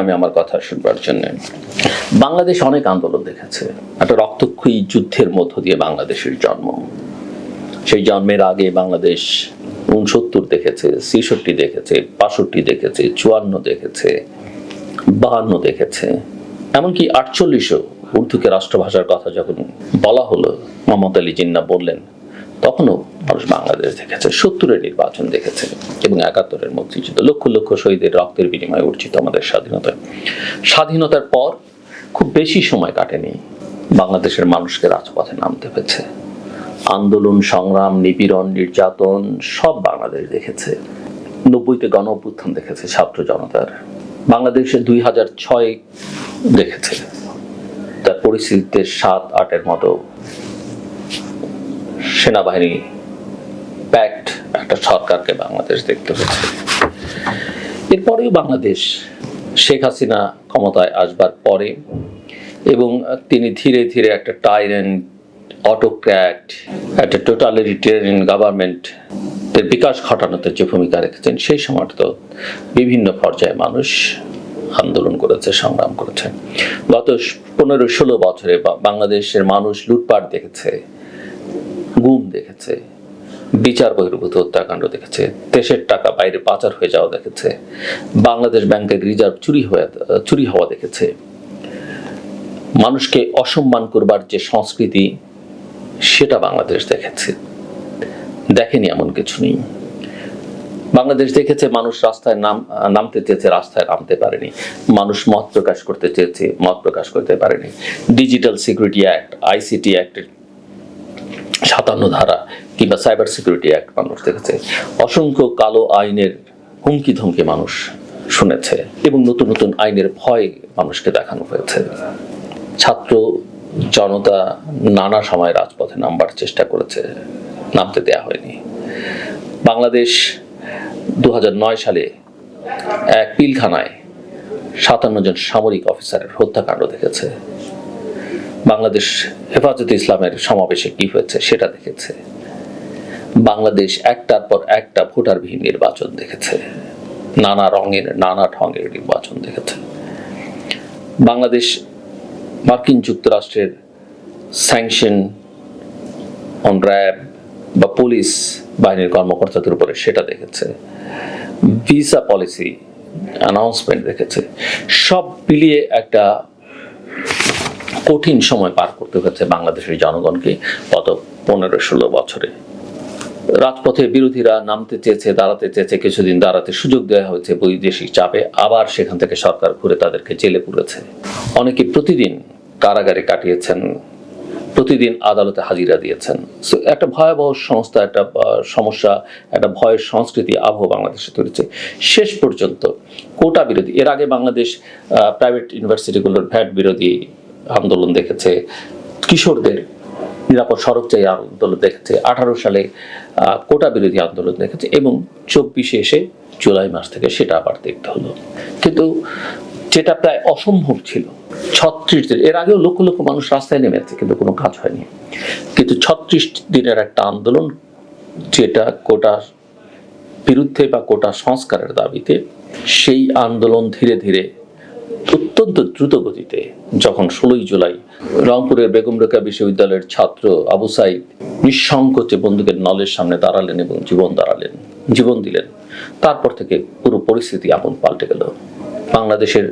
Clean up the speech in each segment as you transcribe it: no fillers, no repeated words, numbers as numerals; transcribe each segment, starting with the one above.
আমি আমার কথা শুনবার জন্য। বাংলাদেশ অনেক আন্দোলন দেখেছে, একটা রক্তক্ষয়ী যুদ্ধের মধ্য দিয়ে বাংলাদেশের জন্ম। সেই জন্মের আগে বাংলাদেশ 69 দেখেছে, 66 দেখেছে, 65 দেখেছে, 54 দেখেছে, 52 দেখেছে, এমনকি 48ও উর্দুকে রাষ্ট্রভাষার কথা যখন বলা হলো, মোহাম্মদ আলী জিন্নাহ বললেন, তখনও মানুষ বাংলাদেশ দেখেছে। 70-এর নির্বাচন দেখেছে এবং 71-এর মুক্তিযুদ্ধ। লক্ষ লক্ষ শহীদের রক্তের বিনিময়ে অর্জিত আমাদের স্বাধীনতা। স্বাধীনতার পর খুব বেশি সময় কাটেনি বাংলাদেশের মানুষকে রাজপথে নামতে হয়েছে। আন্দোলন, সংগ্রাম, নিপীড়ন, নির্যাতন সব বাংলাদেশ দেখেছে। 90-তে গণ অভ্যুত্থান দেখেছে ছাত্র জনতার। বাংলাদেশে 2006 দেখেছে। তার পরিস্থিতিতে 7-8-এর মতো সেনাবাহিনী প্যাক্ট একটা সরকারকে বাংলাদেশ দেখতে হয়েছে। এরপরেও বাংলাদেশ শেখ হাসিনা ক্ষমতায় আসবার পরে এবং তিনি ধীরে ধীরে একটা টাইরেন্ট, অটোক্র্যাট, একটা টোটালিটেরিয়ান গভর্নমেন্টের বিকাশ ঘটানোতে যে ভূমিকা রেখেছেন, সেই সময়টা তো বিভিন্ন পর্যায়ে মানুষ আন্দোলন করেছে, সংগ্রাম করেছে। গত 15-16 বছরে বাংলাদেশের মানুষ লুটপাট দেখেছে, গুম দেখেছে, বিচার বহির্ভূত হত্যাকাণ্ড দেখেছে, দেশের টাকা বাইরে পাচার হয়ে যাওয়া দেখেছে, বাংলাদেশ ব্যাংকের রিজার্ভ চুরি হওয়া দেখেছে। মানুষকে অসম্মান করবার যে সংস্কৃতি, সেটা বাংলাদেশ দেখেছে। দেখেনি এমন কিছু নেই। বাংলাদেশ দেখেছে মানুষ রাস্তায় নামতে চেয়েছে, রাস্তায় নামতে পারেনি। মানুষ মত প্রকাশ করতে চেয়েছে, মত প্রকাশ করতে পারেনি। ডিজিটাল সিকিউরিটি অ্যাক্ট, আইসিটি অ্যাক্টের 57 ধারা কিংবা সাইবার সিকিউরিটি অ্যাক্ট মানুষ দেখেছে। অসংখ্য কালো আইনের হুমকি ধমকি মানুষ শুনেছে এবং নতুন নতুন আইনের ভয় মানুষকে দেখানো হয়েছে। ছাত্র জনতা নানা সময় রাজপথে নামবার চেষ্টা করেছে, নামতে দেয়া হয়নি। বাংলাদেশ 2009 সালে এক পিলখানায় 57 জন সামরিক অফিসারের হত্যাকাণ্ড দেখেছে। বাংলাদেশ হেফাজতে ইসলামের সমাবেশে কি হয়েছে সেটা দেখেছে। বাংলাদেশ একটার পর একটা ভোটারবিহীন নির্বাচন দেখেছে, নানা রঙের নানা ঢঙের নির্বাচন দেখেছে। বাংলাদেশ মার্কিন যুক্তরাষ্ট্রের স্যাংশন অন র্যাব বা পুলিশ বাহিনীর কর্মকর্তাদের উপরে সেটা দেখেছে। ভিসা পলিসি অ্যানাউন্সমেন্ট দেখেছে। সব মিলিয়ে একটা কঠিন সময় পার করতে হয়েছে বাংলাদেশের জনগণকে গত 15-16 বছরে। রাজপথে বিরোধীরা নামতে চেয়েছে, দাঁড়াতে চেয়েছে, কিছুদিন দাঁড়াতে সুযোগ দেওয়া হয়েছে বৈদেশিক চাপে, আবার সেখান থেকে সরকার ঘুরে তাদেরকে জেলে পুরেছে। অনেকে প্রতিদিন কারাগারে কাটিয়েছেন, প্রতিদিন আদালতে হাজিরা দিয়েছেন। একটা ভয়াবহ সংস্থা, একটা সমস্যা, একটা ভয়ের সংস্কৃতি আবহ বাংলাদেশে তৈরিছে। শেষ পর্যন্ত কোটা বিরোধী, এর আগে বাংলাদেশ প্রাইভেট ইউনিভার্সিটিগুলোর ভ্যাট বিরোধী আন্দোলন দেখেছে, কিশোরদের নিরাপদ সড়ক চাই আন্দোলন দেখেছে, 18 সালে কোটা বিরোধী আন্দোলন দেখেছে এবং 24-এ এসে জুলাই মাস থেকে সেটা আবার দেখতে হলো। কিন্তু যেটা প্রায় অসম্ভব ছিল, 36 দিন, এর আগেও লক্ষ লক্ষ মানুষ রাস্তায় নেমেছে কিন্তু কোনো কাজ হয়নি। কিন্তু 36 দিনের একটা আন্দোলন, যেটা কোটার বিরুদ্ধে বা কোটা সংস্কারের দাবিতে, সেই আন্দোলন ধীরে ধীরে অত্যন্ত দ্রুত গতিতে যখন 16 জুলাই রংপুরের বেগম রোকেয়া বিশ্ববিদ্যালয়ের ছাত্র আবু সাইদ নিঃসংকোচে বন্দুকের নলের সামনে দাঁড়ালেন এবং জীবন দিলেন, তারপর থেকে পুরো পরিস্থিতি আপন পাল্টে গেল। বাংলাদেশের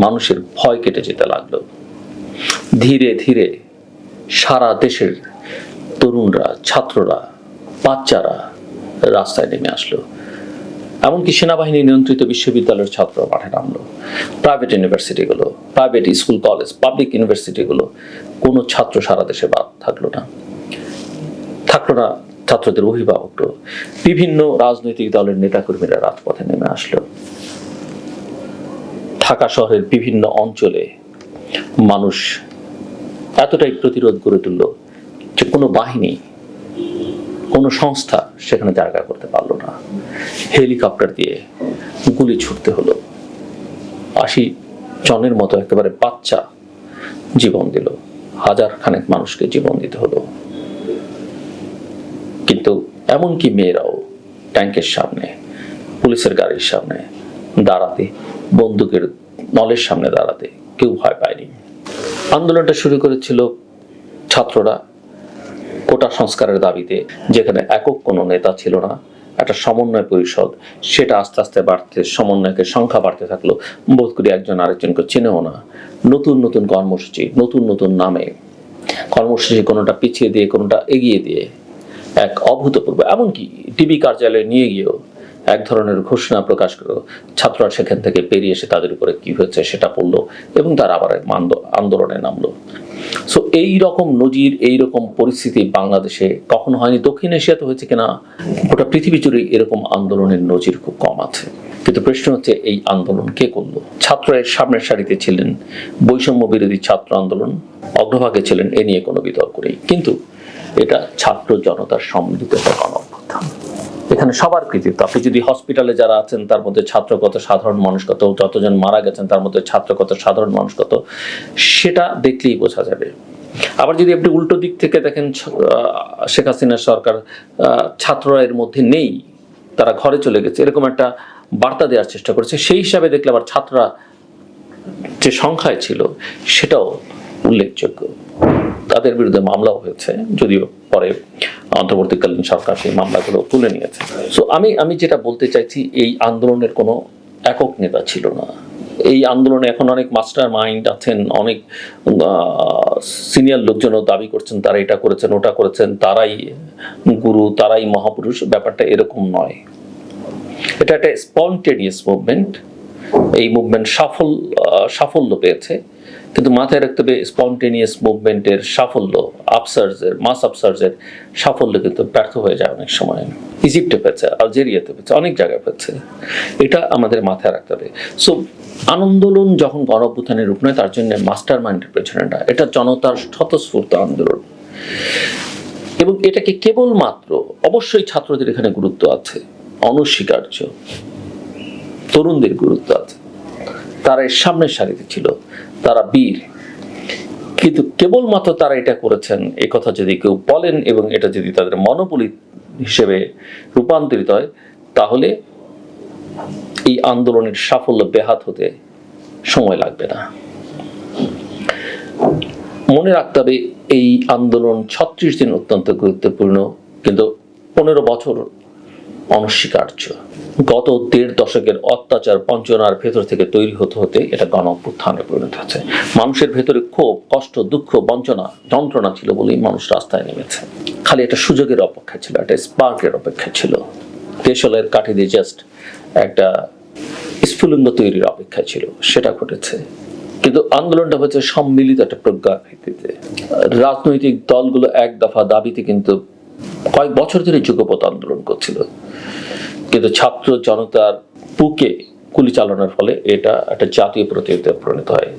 মানুষের ভয় কেটে যেতে লাগলো। ধীরে ধীরে সারা দেশের তরুণরা, ছাত্ররা, বাচ্চারা রাস্তায় নেমে আসলো। এমনকি সেনাবাহিনী নিয়ন্ত্রিত বিশ্ববিদ্যালয়ের ছাত্র মাঠে নামলো। প্রাইভেট ইউনিভার্সিটিগুলো, প্রাইভেট স্কুল, কলেজ, পাবলিক ইউনিভার্সিটিগুলো, কোনো ছাত্র সারা দেশে বাদ থাকলো না। ছাত্রদের অভিভাবকরা, বিভিন্ন রাজনৈতিক দলের নেতাকর্মীরা রাজপথে নেমে আসলো। ঢাকা শহরের বিভিন্ন অঞ্চলে মানুষ এতটাই প্রতিরোধ গড়ে তুলল যে কোনো বাহিনী, কোনো সংস্থা সেখানে জায়গা করতে পারলো না। হেলিকপ্টার দিয়ে গুলি ছুটতে হলো। 80 জনের মতো একেবারে বাচ্চা জীবন দিল, 1000 খানেক মানুষকে জীবন দিতে হলো। কিন্তু এমনকি মেয়েরাও ট্যাঙ্কের সামনে, পুলিশের গাড়ির সামনে দাঁড়াতে বন্দুকের নলের সামনে দাঁড়াতে কেউ ভয় পায়নি। আন্দোলনটা শুরু করেছিল ছাত্ররা কোটা সংস্কারের দাবিতে, যেখানে একক কোনো নেতা ছিল না, একটা সমন্বয় পরিষদ। সেটা আস্তে আস্তে বাড়তে, সমন্বয়কের সংখ্যা বাড়তে থাকলো, বোধ করি একজন আরেকজনকে চিনেও না। নতুন নতুন কর্মসূচি, নতুন নতুন নামে কর্মসূচি, কোনোটা পিছিয়ে দিয়ে কোনোটা এগিয়ে দিয়ে এক অভূতপূর্ব, এমনকি টিভি কার্যালয়ে নিয়ে গিয়েও এক ধরনের ঘোষণা প্রকাশ করলো। ছাত্ররা সেখান থেকে বেরিয়ে এসে তাদের উপরে কি হয়েছে সেটা পড়লো এবং তারা আবার আন্দোলনে নামলো। সো এই রকম নজির, এই রকম পরিস্থিতি বাংলাদেশে কখনো হয়নি। দক্ষিণ এশিয়াতে হয়েছে কিনা, গোটা পৃথিবী জুড়ে এরকম আন্দোলনের নজির খুব কম আছে। কিন্তু প্রশ্ন হচ্ছে, এই আন্দোলন কে করলো? ছাত্রের সামনের সারিতে ছিলেন বৈষম্য বিরোধী ছাত্র আন্দোলন, অগ্রভাগে ছিলেন, এ নিয়ে কোনো বিতর্ক নেই। কিন্তু এটা ছাত্র জনতার সম্মিলিত একটা গণঅভ্যুত্থান। এখানে সবার কৃতিত্ব। আপনি যদি হসপিটালে যারা আছেন তার মধ্যে ছাত্র কত, সাধারণ মানুষ কত, যতজন মারা গেছেন তার মধ্যে ছাত্র কত, সাধারণ মানুষ কত, সেটা দেখলেই বোঝা যাবে। আবার যদি আপনি উল্টো দিক থেকে দেখেন, শেখ হাসিনার সরকার, ছাত্ররা এর মধ্যে নেই, তারা ঘরে চলে গেছে, এরকম একটা বার্তা দেওয়ার চেষ্টা করেছে। সেই হিসাবে দেখলে আবার ছাত্ররা যে সংখ্যায় ছিল সেটাও উল্লেখযোগ্য। তাদের বিরুদ্ধে মামলাও হয়েছে, যদিও পরে অন্তর্বর্তীকালীন সরকার সেই মামলাগুলো তুলে নিয়েছে। সো আমি যেটা বলতে চাইছি, এই আন্দোলনের কোনো একক নেতা ছিল না। এই আন্দোলনে এখন অনেক মাস্টার মাইন্ড আছেন, অনেক সিনিয়র লোকজনও দাবি করছেন তারা এটা করেছেন, ওটা করেছেন, তারাই গুরু, তারাই মহাপুরুষ। ব্যাপারটা এরকম নয়। এটা একটা স্পন্টেনিয়াস মুভমেন্ট। এই মুভমেন্ট সাফল্য পেয়েছে, কিন্তু মাথায় রাখতে হবে স্পন্টেনিয়াস মুভমেন্টের সাফল্য, মাস আপসার্জের সাফল্য কিন্তু ব্যর্থ হয়ে যায় অনেক সময়। ইজিপ্টে পেয়েছে, আলজেরিয়াতে পেয়েছে, অনেক জায়গায় পেয়েছে। এটা আমাদের মাথায় রাখতে হবে। সো আন্দোলন যখন গণঅভ্যুত্থানের রূপ নেয়, তার জন্য মাস্টার মাইন্ডের পেছনে না, এটা জনতার স্বতঃস্ফূর্ত আন্দোলন। এবং এটাকে কেবলমাত্র, অবশ্যই ছাত্রদের এখানে গুরুত্ব আছে, অনস্বীকার্য, তরুণদের গুরুত্ব আছে, তারা এর সামনের সারিতে ছিল, তারা বীর। কিন্তু কেবলমাত্র তারা এটা করেছেন এ কথা যদি কেউ বলেন এবং এটা যদি তাদের মনোবলি হিসেবে রূপান্তরিত হয়, তাহলে এই আন্দোলনের সাফল্য ব্যাহত হতে সময় লাগবে না। মনে রাখতে হবে, এই আন্দোলন 36 দিন অত্যন্ত গুরুত্বপূর্ণ, কিন্তু 15 বছর অনস্বীকার্য। গত 1.5 দশকের অত্যাচার বঞ্চনার ভেতর থেকে তৈরি হতে হতে এটা গণঅভ্যুত্থানে পরিণত হয়েছে। মানুষের ভেতরে ক্ষোভ, কষ্ট, দুঃখ, বঞ্চনা, যন্ত্রণা ছিল বলেই মানুষ রাস্তায় নেমেছে। খালি একটা সুযোগের অপেক্ষা ছিল, একটা স্পার্কের অপেক্ষা ছিল, দেশলের কাঠি দিয়ে জাস্ট একটা স্ফুলিঙ্গ তৈরির অপেক্ষা ছিল। সেটা ঘটেছে। কিন্তু আন্দোলনটা হচ্ছে সম্মিলিত একটা প্রজ্ঞার ভিত্তিতে। রাজনৈতিক দলগুলো এক দফা দাবিতে কিন্তু কয়েক বছর ধরে যুগপৎ আন্দোলন করছিল, কিন্তু ছাত্র জনতার বুকে গুলি চালানোর ফলে এটা একটা জাতীয় প্রতিরোধে পরিণত হয়।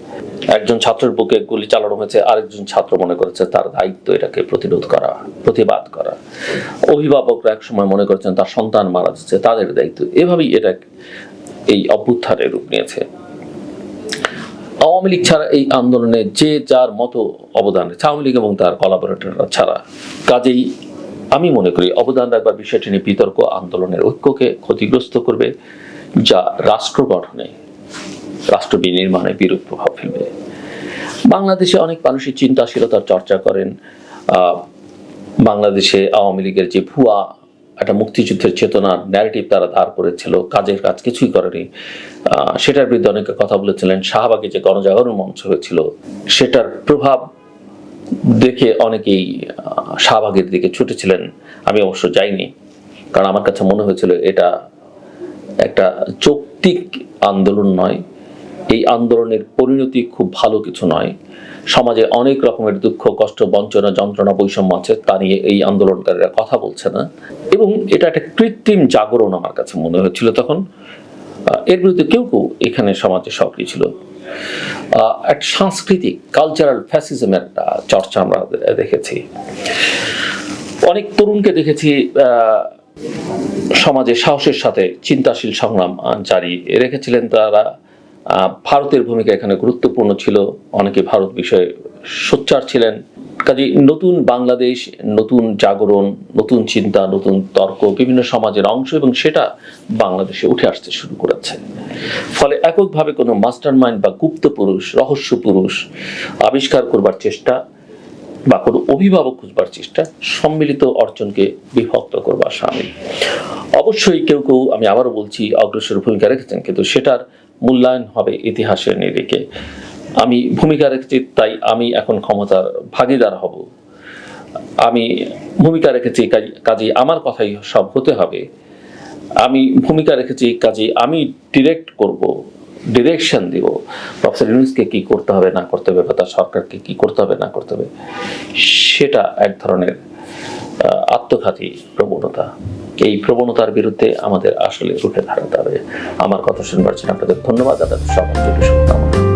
একজন ছাত্রের বুকে গুলি চালানো হয়েছে, আরেকজন ছাত্র মনে করেছে তার দায়িত্ব এটাকে প্রতিরোধ করা, প্রতিবাদ করা। অভিভাবকরা এক সময় মনে করেছেন তার সন্তান মারা যাচ্ছে, তাদের দায়িত্ব। এভাবেই এটা এই অভ্যুত্থানের রূপ নিয়েছে। আওয়ামী লীগ ছাড়া এই আন্দোলনে যে যার মতো অবদান, আওয়ামী লীগ এবং তার কলাবোরেটররা ছাড়া, কাজেই আমি মনে করি অবদান রাখবার বিষয়টি নিয়ে বিতর্ক আন্দোলনের ঐক্যকে ক্ষতিগ্রস্ত করবে, যা রাষ্ট্র গঠনে, রাষ্ট্র বিনির্মাণে বিরূপ প্রভাব ফেলবে। বাংলাদেশে অনেক মানুষই চিন্তাশীলতার চর্চা করেন। বাংলাদেশে আওয়ামী লীগের যে ভুয়া একটা মুক্তিযুদ্ধের চেতনার ন্যারেটিভ তারা দাঁড় করেছিল, কাজের কাজ কিছুই করেনি, সেটার বিরুদ্ধে অনেকে কথা বলেছিলেন। শাহবাগে যে গণজাগরণ মঞ্চ হয়েছিল, সেটার প্রভাব দেখে অনেকেই শাহবাগের দিকে ছুটেছিলেন। আমি অবশ্য যাইনি, কারণ আমার কাছে মনে হয়েছিল এটা একটা যৌক্তিক আন্দোলন নয়। এই আন্দোলনের পরিণতি খুব ভালো কিছু নয়। সমাজে অনেক রকমের দুঃখ, কষ্ট, বঞ্চনা, যন্ত্রণা, বৈষম্য আছে, তা নিয়ে এই আন্দোলনকারীরা কথা বলছে না। এবং এটা একটা কৃত্রিম জাগরণ আমার কাছে মনে হচ্ছিল তখন। এর বিরুদ্ধে কেউ কেউ এখানে সমাজে সক্রিয় ছিল। একটা সাংস্কৃতিক কালচারাল ফ্যাসিজমের একটা চর্চা আমরা দেখেছি। অনেক তরুণকে দেখেছি সমাজে সাহসের সাথে চিন্তাশীল সংগ্রাম জারি রেখেছিলেন। তারা ভারতের ভূমিকা এখানে গুরুত্বপূর্ণ ছিল। অনেকে ভারত বিষয়ে সোচ্চার ছিলেন, কাজে নতুন বাংলাদেশ, নতুন জাগরণ, নতুন চিন্তা, নতুন তর্ক বিভিন্ন সমাজের অংশ, এবং সেটা বাংলাদেশে উঠে আসতে শুরু করেছে। ফলে এককভাবে কোনো মাস্টার মাইন্ড বা গুপ্ত পুরুষ, রহস্য পুরুষ আবিষ্কার করবার চেষ্টা বা কোনো অভিভাবক খুঁজবার চেষ্টা সম্মিলিত অর্জনকে বিভক্ত করবার সামিল। অবশ্যই কেউ কেউ, আমি আবারও বলছি, অগ্রসর ভূমিকা রেখেছেন, কিন্তু সেটার মূল্যায়ন হবে ইতিহাসের নিরিখে। আমি ভূমিকা রেখেছি তাই আমি এখন ক্ষমতার ভাগিদার হব, আমি ভূমিকা রেখেছি কাজে আমার কথাই সব হতে হবে, আমি ভূমিকা রেখেছি কাজে আমি ডিরেক্ট করব, ডিরেকশন দিব প্রফেসর ইউনূসকে কি করতে হবে না করতে হবে, বা তার সরকারকে কি করতে হবে না করতে হবে, সেটা এক ধরনের আত্মঘাতী প্রবণতা। এই প্রবণতার বিরুদ্ধে আমাদের আসলে রুখে দাঁড়াতে হবে। আমার কথা শুনবার জন্য আপনাদের ধন্যবাদ, আপনাদের সবার জন্য শুভকামনা।